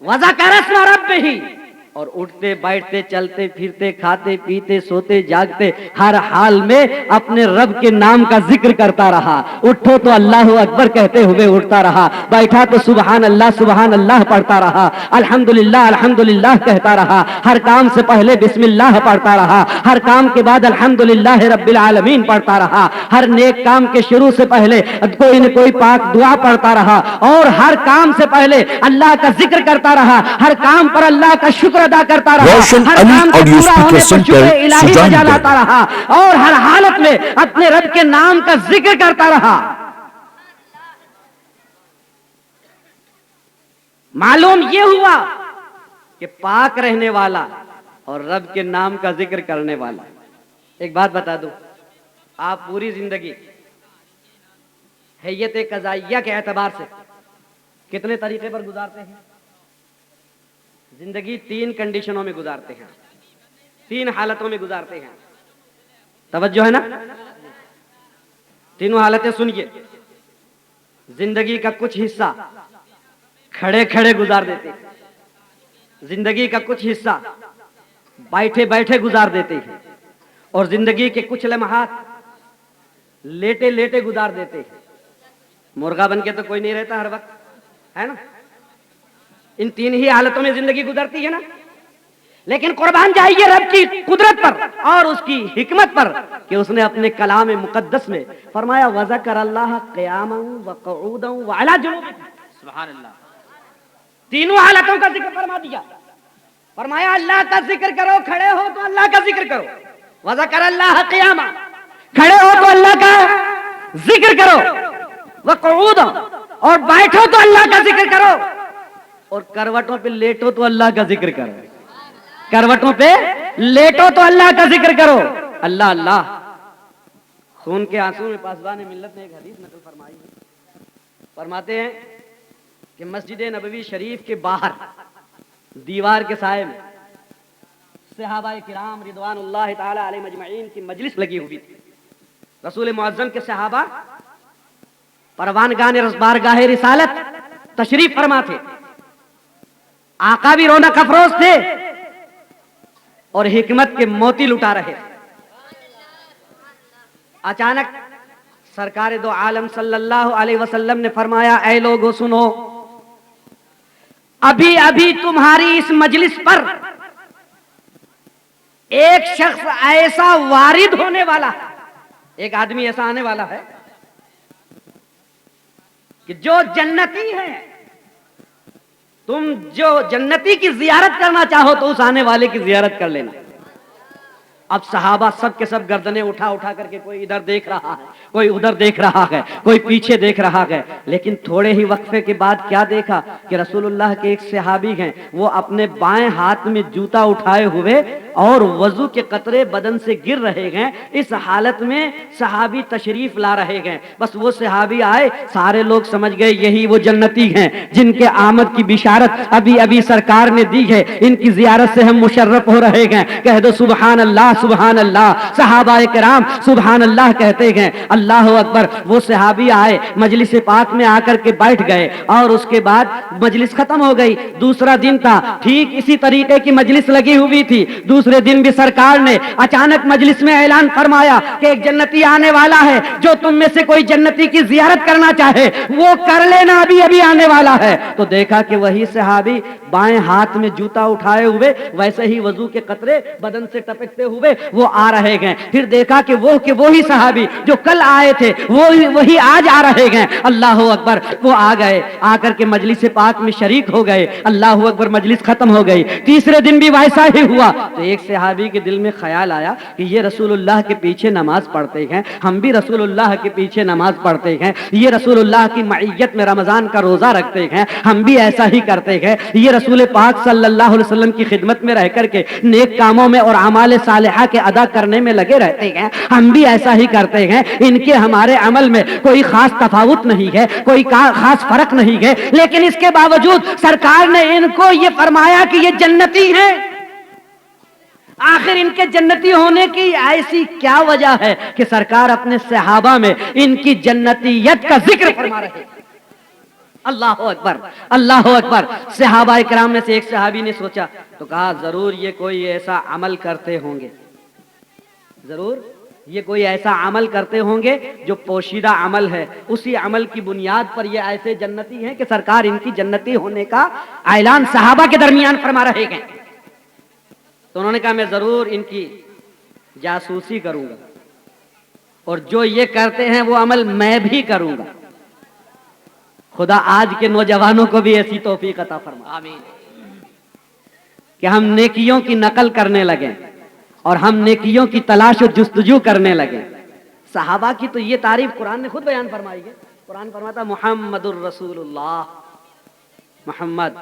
وذکر اسم ربہ، اور اٹھتے بیٹھتے چلتے پھرتے کھاتے پیتے سوتے جاگتے ہر حال میں اپنے رب کے نام کا ذکر کرتا رہا۔ اٹھو تو اللہ اکبر کہتے ہوئے اٹھتا رہا، بیٹھا تو سبحان اللہ پڑھتا رہا، الحمدللہ کہتا رہا، ہر کام سے پہلے بسم اللہ پڑھتا رہا، ہر کام کے بعد الحمدللہ رب العالمین پڑھتا رہا، ہر نیک کام کے شروع سے پہلے کوئی نہ کوئی پاک دعا پڑھتا رہا، اور ہر کام سے پہلے اللہ کا ذکر کرتا رہا، ہر کام پر اللہ کا شکر ادا کرتا رہا، روشن ہر علی کام کے آڈیو پورا ہونے اسپیکر پر شکر سینٹر الہی سجان بجا گڑھ۔ لاتا رہا، اور ہر حالت میں اپنے رب کے نام کا ذکر کرتا رہا۔ معلوم یہ ہوا کہ پاک رہنے والا اور رب کے نام کا ذکر کرنے والا، ایک بات بتا دوں، آپ پوری زندگی حیت قضائیہ کے اعتبار سے کتنے طریقے پر گزارتے ہیں؟ زندگی 3 کنڈیشنوں میں گزارتے ہیں، 3 حالتوں میں گزارتے ہیں. توجہ ہے نا؟ تینوں حالتیں سنیے. زندگی کا کچھ حصہ کھڑے کھڑے گزار دیتے ہیں، زندگی کا کچھ حصہ بیٹھے بیٹھے گزار دیتے ہیں، اور زندگی کے کچھ لمحات لیٹے لیٹے گزار دیتے ہیں. مرغا بن کے تو کوئی نہیں رہتا ہر وقت، ہے نا؟ ان 3 ہی حالتوں میں زندگی گزرتی ہے نا. لیکن قربان جائیے رب کی قدرت پر اور اس کی حکمت پر کہ اس نے اپنے کلام مقدس میں فرمایا وذکر اللہ قیاما وقعودا وعلی جنوبہم. سبحان اللہ. تینوں حالتوں کا ذکر فرما دیا. فرمایا اللہ کا ذکر کرو، کھڑے ہو تو اللہ کا ذکر کرو. وذکر اللہ قیاما، کھڑے ہو تو اللہ کا ذکر کرو. وقعودا، اور بیٹھو تو اللہ کا ذکر کرو. اور کروٹوں پہ لیٹو تو اللہ کا ذکر کرو. کروٹوں پہ لیٹو تو اللہ کا ذکر کرو. اللہ اللہ. خون کے آنسو میں پاسبان ملت نے ایک حدیث نقل فرمائی ہے. فرماتے ہیں کہ مسجد نبوی شریف کے باہر دیوار کے سائے میں صحابہ کرام رضوان اللہ تعالی علیہ مجمعین کی مجلس لگی ہوئی تھی. رسول معظم کے صحابہ پروانگان بارگاہ رسالت تشریف فرما تھے. آقا بھی رونق افروز تھے اور حکمت کے موتی لٹا رہے. اچانک سرکار دو عالم صلی اللہ علیہ وسلم نے فرمایا اے لوگو سنو، ابھی ابھی تمہاری اس مجلس پر ایک شخص ایسا وارد ہونے والا ہے، ایک آدمی ایسا آنے والا ہے کہ جو جنتی ہے. تم جو جنتی کی زیارت کرنا چاہو تو اس آنے والے کی زیارت کر لینا. اب صحابہ سب کے سب گردنیں اٹھا اٹھا کر کے کوئی ادھر دیکھ رہا ہے، کوئی ادھر دیکھ رہا ہے، کوئی پیچھے دیکھ رہا ہے. لیکن تھوڑے ہی وقفے کے بعد کیا دیکھا کہ رسول اللہ کے ایک صحابی ہیں، وہ اپنے بائیں ہاتھ میں جوتا اٹھائے ہوئے اور وضو کے قطرے بدن سے گر رہے ہیں. اس حالت میں صحابی تشریف لا رہے ہیں. بس وہ صحابی آئے، سارے لوگ سمجھ گئے یہی وہ جنتی ہیں جن کے آمد کی بشارت ابھی ابھی سرکار نے دی ہے، ان کی زیارت سے ہم مشرف ہو رہے ہیں. کہہ دو سبحان اللہ سبحان اللہ. صحابہ کرام سبحان اللہ کہتے ہیں. اللہ اکبر. وہ صحابی آئے، مجلس پاک میں آ کر کے بیٹھ گئے اور اس کے بعد مجلس ختم ہو گئی. دوسرا دن تھا، ٹھیک اسی طریقے کی مجلس لگی ہوئی تھی. دوسرے دن بھی سرکار نے اچانک مجلس میں اعلان فرمایا کہ ایک جنتی آنے والا ہے، جو تم میں سے کوئی جنتی کی زیارت کرنا چاہے وہ کر لینا، ابھی ابھی آنے والا ہے. تو دیکھا کہ وہی صحابی بائیں ہاتھ میں جوتا اٹھائے ہوئے، ویسے ہی وضو کے قطرے بدن سے ٹپکتے ہوئے وہ آ رہے ہیں. پھر دیکھا کہ وہی صحابی جو کل آئے تھے وہی آج آ رہے ہیں. اللہ اکبر. وہ آ گئے، آ کر کے مجلس پاک میں شریک ہو گئے. اللہ اکبر. مجلس ختم ہو گئی. تیسرے دن بھی ویسا ہی ہوا. تو ایک صحابی کے دل میں خیال آیا کہ یہ رسول اللہ کے پیچھے نماز پڑھتے ہیں، ہم بھی رسول اللہ کے پیچھے نماز پڑھتے ہیں. یہ رسول اللہ کی معیت میں رمضان کا روزہ رکھتے ہیں، ہم بھی ایسا ہی کرتے ہیں. یہ رسول پاک صلی اللہ علیہ وسلم کی خدمت میں رہ کر کے نیک کاموں میں اور اعمال صالحہ کے ادا کرنے میں لگے رہتے ہیں، ہم بھی ایسا ہی کرتے ہیں. ان کے ہمارے عمل میں کوئی خاص تفاوت نہیں ہے، کوئی خاص فرق نہیں ہے. لیکن اس کے باوجود سرکار نے ان کو یہ فرمایا کہ یہ جنتی ہیں. آخر ان کے جنتی ہونے کی ایسی کیا وجہ ہے کہ سرکار اپنے صحابہ میں ان کی جنتیت کا ذکر فرما رہے ہیں. اللہ اکبر اللہ اکبر. صحابہ کرام میں سے ایک صحابی نے سوچا تو کہا ضرور یہ کوئی ایسا عمل کرتے ہوں گے، ضرور یہ کوئی ایسا عمل کرتے ہوں گے جو پوشیدہ عمل ہے. اسی عمل کی بنیاد پر یہ ایسے جنتی ہیں کہ سرکار ان کی جنتی ہونے کا اعلان صحابہ کے درمیان فرما رہے ہیں. تو انہوں نے کہا میں ضرور ان کی جاسوسی کروں گا اور جو یہ کرتے ہیں وہ عمل میں بھی کروں گا. خدا آج کے نوجوانوں کو بھی ایسی توفیق عطا فرما آمین. کہ ہم نیکیوں کی نقل کرنے لگیں اور ہم نیکیوں کی تلاش و جستجو کرنے لگیں. صحابہ کی تو یہ تعریف قرآن نے خود بیان فرمائی ہے. قرآن فرماتا محمد الرسول اللہ، محمد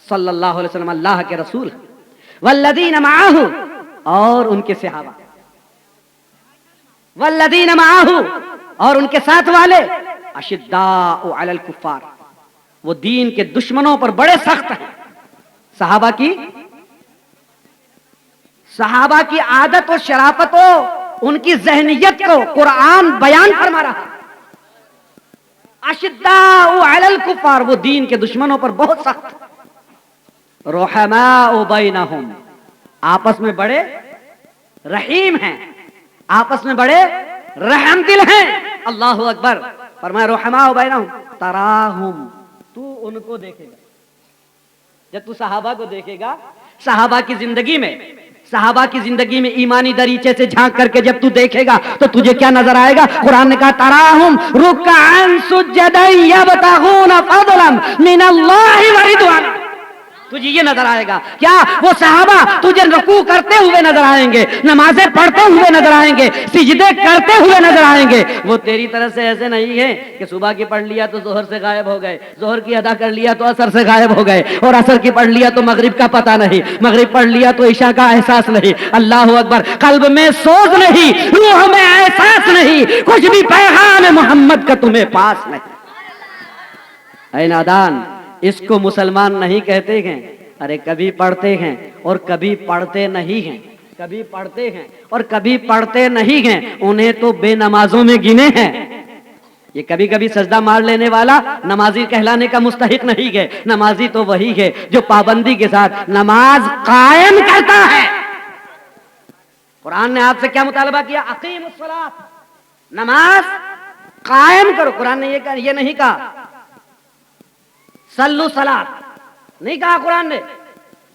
صلی اللہ علیہ وسلم اللہ کے رسول، والذین معاہ، اور ان کے صحابہ، والذین معاہ، اور ان کے ساتھ والے، اشداء علی الکفار، وہ دین کے دشمنوں پر بڑے سخت ہیں، صحابہ کی عادت و شرافت و ان کی ذہنیت کو قرآن بیان فرما رہا. اشداء علی الکفار، وہ دین کے دشمنوں پر بہت سخت. رحماء بینہم، آپس میں بڑے رحیم ہیں، آپس میں بڑے رحم دل ہیں. اللہ اکبر. فرمایا رحماء بینہم تراہم، تو ان کو دیکھے گا. جب تو صحابہ کو دیکھے گا، صحابہ کی زندگی میں ایمانی دریچے سے جھانک کر کے جب تو دیکھے گا تو تجھے کیا نظر آئے گا؟ قرآن نے کہا تراہم رکعا سجدا یبتغون فضلا من اللہ ورضوانا. تجھے یہ نظر آئے گا کیا وہ صحابہ تجھے رکوع کرتے ہوئے نظر آئیں گے، نمازیں پڑھتے ہوئے نظر آئیں گے، سجدے کرتے ہوئے نظر آئیں گے. وہ تیری طرح سے ایسے نہیں ہے کہ صبح کی پڑھ لیا تو ظہر سے غائب ہو گئے، ظہر کی ادا کر لیا تو عصر سے غائب ہو گئے، اور عصر کی پڑھ لیا تو مغرب کا پتہ نہیں، مغرب پڑھ لیا تو عشاء کا احساس نہیں. اللہ اکبر. قلب میں سوز نہیں، روح میں احساس نہیں، کچھ بھی پیغام محمد کا تمہیں پاس نہیں. اے نادان، اس کو مسلمان نہیں کہتے ہیں. ارے کبھی پڑھتے ہیں اور کبھی پڑھتے نہیں ہیں، کبھی پڑھتے ہیں اور کبھی پڑھتے نہیں ہیں. انہیں تو بے نمازوں میں گنے ہیں. یہ کبھی کبھی سجدہ مار لینے والا نمازی کہلانے کا مستحق نہیں ہے. نمازی تو وہی ہے جو پابندی کے ساتھ نماز قائم کرتا ہے. قرآن نے آپ سے کیا مطالبہ کیا؟ اقیم الصلاۃ، نماز قائم کرو. قرآن نے یہ نہیں کہا صلو صلاۃ، نہیں کہا قرآن نے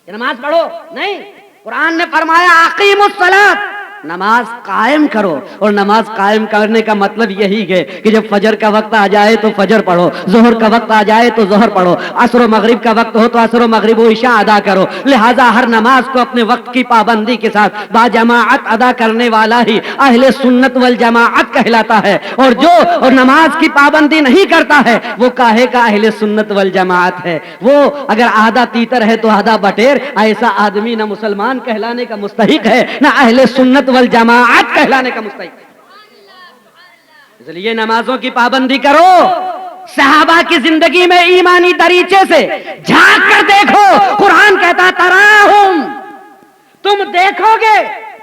کہ نماز پڑھو، نہیں. قرآن نے فرمایا اقیم الصلاۃ، نماز قائم کرو. اور نماز قائم کرنے کا مطلب یہی ہے کہ جب فجر کا وقت آ جائے تو فجر پڑھو، ظہر کا وقت آ جائے تو ظہر پڑھو، عصر و مغرب کا وقت ہو تو عصر و مغرب و عشاء ادا کرو. لہذا ہر نماز کو اپنے وقت کی پابندی کے ساتھ با جماعت ادا کرنے والا ہی اہل سنت والجماعت کہلاتا ہے. اور جو نماز کی پابندی نہیں کرتا ہے وہ کاہے کا اہل سنت والجماعت ہے. وہ اگر آدھا تیتر ہے تو آدھا بٹیر، ایسا آدمی نہ مسلمان کہلانے کا مستحق ہے نہ اہل سنت والجماعت کہلانے کا مستحق ہے. اس لیے نمازوں کی پابندی کرو. صحابہ کی زندگی میں ایمانی دریچے سے جھانک کر دیکھو. قرآن کہتا تراہم، تم دیکھو گے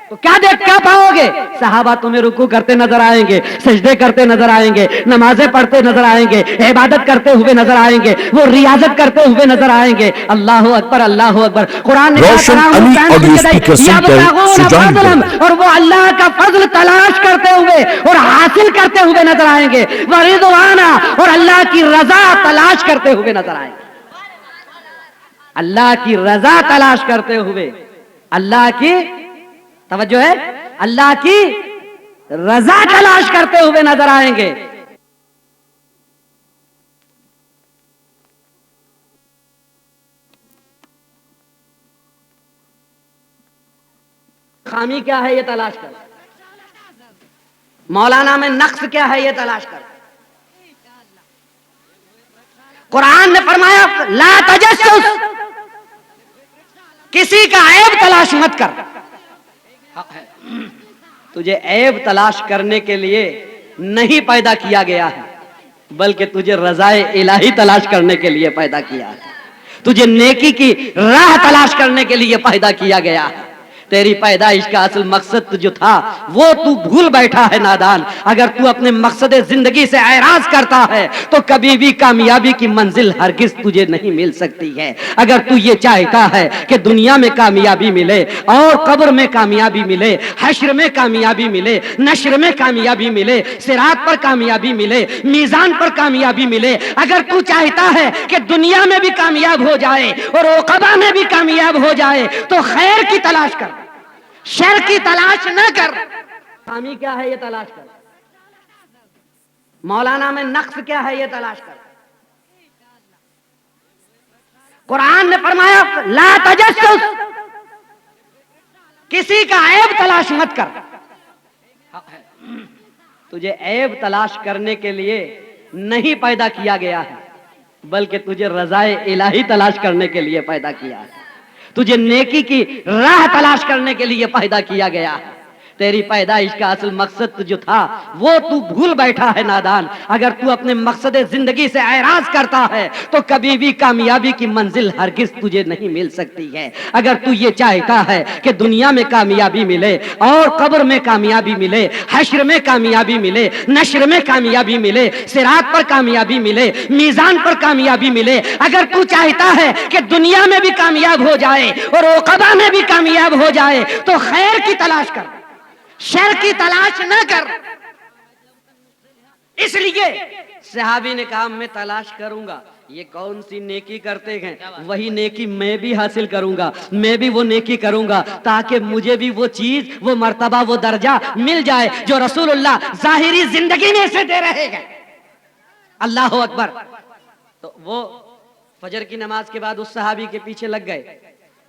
تو کیا پاؤ گے؟ صحابہ تمہیں رکوع کرتے نظر آئیں گے، سجدے کرتے نظر آئیں گے، نمازیں پڑھتے نظر آئیں گے، عبادت کرتے ہوئے نظر آئیں گے، وہ ریاضت کرتے ہوئے نظر آئیں گے. اللہ اکبر، اللہ اکبر. قرآن نے اور وہ اللہ کا فضل تلاش کرتے ہوئے اور حاصل کرتے ہوئے نظر آئیں گے. ورضوانا، اور اللہ کی رضا تلاش کرتے ہوئے نظر آئیں گے. اللہ کی رضا تلاش کرتے ہوئے، اللہ کی توجہ ہے، اللہ کی رضا تلاش کرتے ہوئے نظر آئیں گے. خامی کیا ہے یہ تلاش کر، مولانا میں نقص کیا ہے یہ تلاش کر. قرآن نے فرمایا لا تجسس، کسی کا عیب تلاش مت کر. تجھے عیب تلاش کرنے کے لیے نہیں پیدا کیا گیا ہے، بلکہ تجھے رضائے الہی تلاش کرنے کے لیے پیدا کیا ہے. تجھے نیکی کی راہ تلاش کرنے کے لیے پیدا کیا گیا ہے. تیری پیدائش کا اصل مقصد جو تھا وہ تو بھول بیٹھا ہے نادان. اگر تو اپنے مقصد زندگی سے اعراض کرتا ہے تو کبھی بھی کامیابی کی منزل ہرگز تجھے نہیں مل سکتی ہے. اگر تو یہ چاہتا ہے کہ دنیا میں کامیابی ملے اور قبر میں کامیابی ملے، حشر میں کامیابی ملے، نشر میں کامیابی ملے، صراط پر کامیابی ملے، میزان پر کامیابی ملے، اگر تو چاہتا ہے کہ دنیا میں بھی کامیاب ہو جائے اور عقبہ میں بھی کامیاب ہو جائے تو خیر کی تلاش کر، شر کی تلاش نہ کر. خامی کیا ہے یہ تلاش کر، مولانا میں نقص کیا ہے یہ تلاش کر. قرآن نے فرمایا لا تجسس، کسی کا عیب تلاش مت کر. تجھے عیب تلاش کرنے کے لیے نہیں پیدا کیا گیا ہے، بلکہ تجھے رضائے الہی تلاش کرنے کے لیے پیدا کیا ہے. تجھے نیکی کی راہ تلاش کرنے کے لیے پیدا کیا گیا ہے. تیری پیدائش کا اصل مقصد جو تھا وہ تو بھول بیٹھا ہے نادان. اگر تو اپنے مقصد زندگی سے اعراض کرتا ہے تو کبھی بھی کامیابی کی منزل ہرگز تجھے نہیں مل سکتی ہے. اگر تو یہ چاہتا ہے کہ دنیا میں کامیابی ملے اور قبر میں کامیابی ملے, حشر میں کامیابی ملے, نشر میں کامیابی ملے, صراط پر کامیابی ملے, میزان پر کامیابی ملے, اگر تو چاہتا ہے کہ دنیا میں بھی کامیاب ہو جائے اور عقبہ میں بھی کامیاب ہو جائے تو خیر کی تلاش کر, شر کی تلاش نہ کر. اس لیے صحابی نے کہا میں تلاش کروں گا یہ کون سی نیکی کرتے ہیں, وہی نیکی میں بھی حاصل کروں گا, میں بھی وہ نیکی کروں گا تاکہ مجھے بھی وہ چیز, وہ مرتبہ, وہ درجہ مل جائے جو رسول اللہ ظاہری زندگی میں سے دے رہے ہیں. اللہ اکبر. تو وہ فجر کی نماز کے بعد اس صحابی کے پیچھے لگ گئے.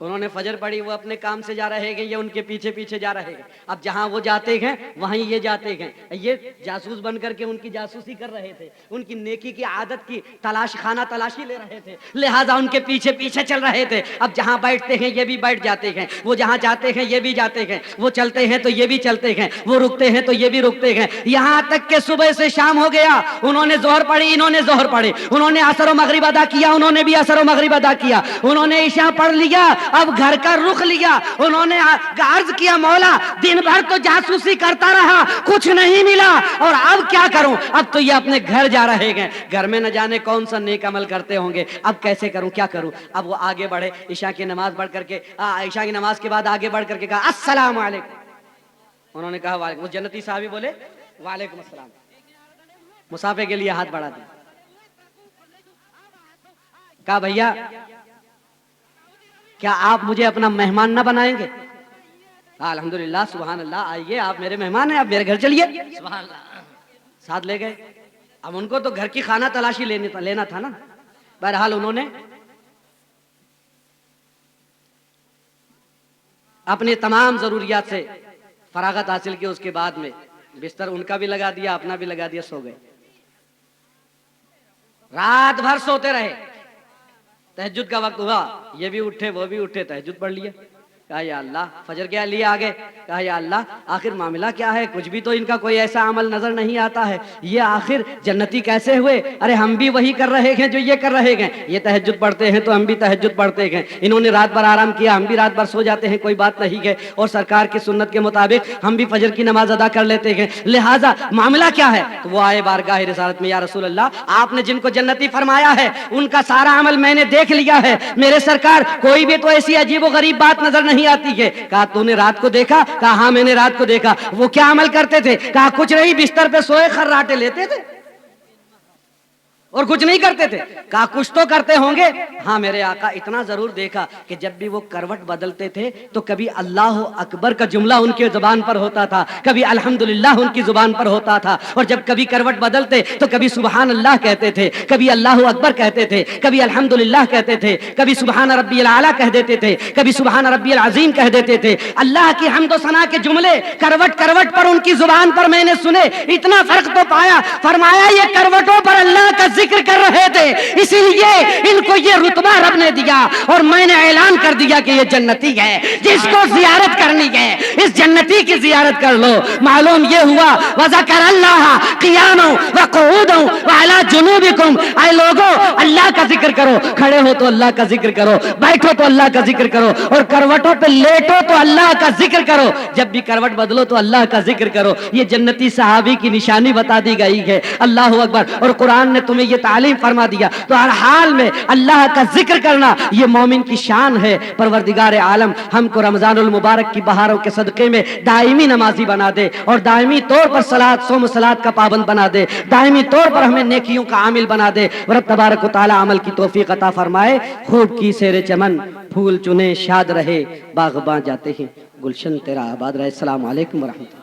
انہوں نے فجر پڑھی, وہ اپنے کام سے جا رہے ہیں, یہ ان کے پیچھے پیچھے جا رہے ہیں. اب جہاں وہ جاتے ہیں وہیں یہ جاتے ہیں. یہ جاسوس بن کر کے ان کی جاسوسی کر رہے تھے, ان کی نیکی کی عادت کی تلاش, خانہ تلاشی لے رہے تھے, لہٰذا ان کے پیچھے پیچھے چل رہے تھے. اب جہاں بیٹھتے ہیں یہ بھی بیٹھ جاتے ہیں, وہ جہاں جاتے ہیں یہ بھی جاتے ہیں, وہ چلتے ہیں تو یہ بھی چلتے ہیں, وہ رکتے ہیں تو یہ بھی رکتے ہیں. یہاں تک کہ صبح سے شام ہو گیا. انہوں نے ظہر پڑھی, انہوں نے ظہر پڑھی, انہوں نے عصر و مغرب ادا کیا, انہوں نے بھی عصر و مغرب ادا کیا, انہوں نے عشاء پڑھ لیا, اب گھر کا رخ لیا. انہوں نے عرض کیا مولا دن بھر تو جاسوسی کرتا رہا, کچھ نہیں ملا, اور اب کیا کروں؟ اب تو یہ اپنے گھر جا رہے ہیں, گھر میں نہ جانے کون سا نیک عمل کرتے ہوں گے, اب کیسے کروں, کیا کروں؟ اب وہ آگے بڑھے, عشاء کی نماز پڑھ کر کے, عشاء کی نماز کے بعد آگے بڑھ کر کے کہا السلام علیکم. انہوں نے کہا وعلیکم. وہ جنتی صحابی بولے وعلیکم السلام. مسافے کے لیے ہاتھ بڑھا دیا. کہا بھیا کیا آپ مجھے اپنا مہمان نہ بنائیں گے؟ الحمدللہ, سبحان اللہ, آئیے آپ میرے مہمان ہیں, آپ میرے گھر چلیے. سبحان اللہ. ساتھ لے گئے. اب ان کو تو گھر کی خانہ تلاشی لینا تھا نا. بہرحال انہوں نے اپنے تمام ضروریات سے فراغت حاصل کی. اس کے بعد میں بستر ان کا بھی لگا دیا, اپنا بھی لگا دیا, سو گئے. رات بھر سوتے رہے. تہجد کا وقت ہوا, یہ بھی اٹھے وہ بھی اٹھے, تہجد پڑھ لیا. کہا یا اللہ, فجر کے لیے آگے, کہا یا اللہ آخر معاملہ کیا ہے, کچھ بھی تو ان کا کوئی ایسا عمل نظر نہیں آتا ہے, یہ آخر جنتی کیسے ہوئے؟ ارے ہم بھی وہی کر رہے ہیں جو یہ کر رہے ہیں, یہ تہجد پڑھتے ہیں تو ہم بھی تہجد پڑھتے ہیں, انہوں نے رات بھر آرام کیا, ہم بھی رات بھر سو جاتے ہیں, کوئی بات نہیں ہے, اور سرکار کی سنت کے مطابق ہم بھی فجر کی نماز ادا کر لیتے ہیں, لہٰذا معاملہ کیا ہے؟ تو وہ آئے بارگاہ رسالت میں, یا رسول اللہ آپ نے جن کو جنتی فرمایا ہے ان کا سارا عمل میں نے دیکھ لیا ہے, میرے سرکار کوئی بھی تو ایسی عجیب و غریب بات نظر نہیں آتی ہے. کہا تو نے رات کو دیکھا؟ کہا ہاں میں نے رات کو دیکھا. وہ کیا عمل کرتے تھے؟ کہا کچھ نہیں, بستر پہ سوئے خراٹے لیتے تھے اور کچھ نہیں کرتے تھے. کہا کچھ تو کرتے ہوں گے؟ ہاں میرے آقا اتنا ضرور دیکھا کہ جب بھی وہ کروٹ بدلتے تھے تو کبھی اللہ اکبر کا جملہ ان کے زبان پر ہوتا تھا, کبھی الحمدللہ ان کی زبان پر ہوتا تھا, اور جب کبھی کروٹ بدلتے تو کبھی سبحان اللہ کہتے تھے, کبھی اللہ اکبر کہتے تھے, کبھی الحمدللہ کہتے تھے, کبھی سبحان ربی الاعلیٰ کہہ دیتے تھے, کبھی سبحان ربی العظیم کہہ دیتے تھے. اللہ کی حمد و ثنا کے جملے کروٹ کروٹ پر ان کی زبان پر میں نے سنے, اتنا فرق تو پایا. فرمایا یہ کروٹوں پر اللہ کا ذکر کر رہے تھے, اسی لیے ان کو یہ رتبہ رب نے دیا, اور میں نے اعلان کر دیا کہ یہ جنتی ہے, جس کو زیارت کرنی ہے اس جنتی کی زیارت کر لو. معلوم یہ ہوا وذکر اللہ قیاما وقعودا وعلی جنوبکم, اے لوگو اللہ کا ذکر کرو, کھڑے ہو تو اللہ کا ذکر کرو, بیٹھو تو اللہ کا ذکر کرو, اور کروٹوں پہ لیٹو تو اللہ کا ذکر کرو, جب بھی کروٹ بدلو تو اللہ کا ذکر کرو. یہ جنتی صحابی کی نشانی بتا دی گئی ہے. اللہ اکبر. اور قرآن نے تمہیں یہ تعلیم فرما دیا, تو ہر حال میں اللہ کا ذکر کرنا یہ مومن کی شان ہے. پروردگار عالم ہم کو رمضان المبارک کی بہاروں کے صدقے میں دائمی نمازی بنا دے, اور دائمی طور پر صلاۃ صوم و صلاۃ کا پابند بنا دے, دائمی طور پر ہمیں نیکیوں کا عامل بنا دے. رب تبارک و تعالی عمل کی توفیق عطا فرمائے. خوب کی سیر چمن پھول چنے شاد رہے, باغباں جاتے ہیں گلشن تیرا آباد رہے. السلام علیکم ورحمۃ اللہ.